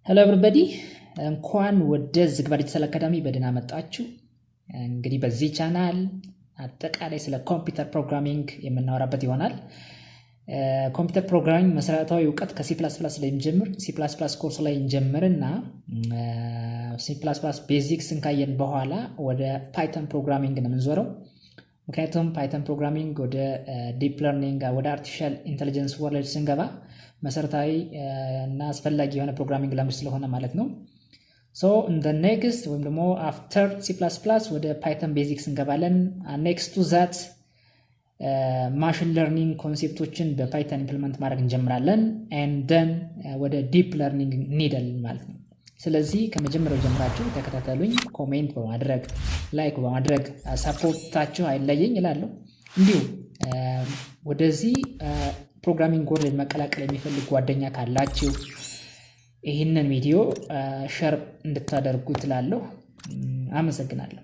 ሄሎ ኤቨሪባዲ እንኳን ወደ ዝግባ ዲጂታል አካዳሚ በደህና መጣችሁ። እንግዲህ በዚህ ቻናል አጠቃላይ ስለ ኮምፒውተር ፕሮግራሚንግ የምናወራበት ይሆናል። ኮምፒውተር ፕሮግራሚንግ መሰረታዊ እውቀት ከሲ++ ላይ እንጀምር። ሲ++ ኮርስ ላይ እንጀምርና ሲ++ ቤዚክስን ካየን በኋላ ወደ ፓይተን ፕሮግራሚንግ ነው የምንዞረው። ምክንያቱም ፓይተን ፕሮግራሚንግ ወደ ዲፕ ለርኒንግ ወደ አርቲፊሻል ኢንተለጀንስ ወርልድ ስንገባ መሰረታዊ እና አስፈላጊ የሆነ ፕሮግራሚንግ ላንጉዌጅ ስለሆነ ማለት ነው። ሶ ኢን ዘ ኔክስት ወይም ደግሞ አፍተር ሲ++ ወደ ፓይተን ቤዚክስ እንገባለን። ኔክስት ቱ ዛት ማሽን ለርኒንግ ኮንሴፕቶችን በፓይተን ኢምፕሊመንት ማድረግ እንጀምራለን። ኤንድ ደን ወደ ዲፕ ለርኒንግ እንሄዳለን ማለት ነው። ስለዚህ ከመጀመሪያው ጀምራችሁ ተከታተሉኝ። ኮሜንት በማድረግ ላይክ በማድረግ ሰፖርታችሁ አይለየኝ እላለሁ። እንዲሁ ወደዚህ ፕሮግራሚንግ ወርልድ መቀላቀል የሚፈልግ ጓደኛ ካላችሁ ይህንን ቪዲዮ ሼር እንድታደርጉት እላለሁ። አመሰግናለሁ።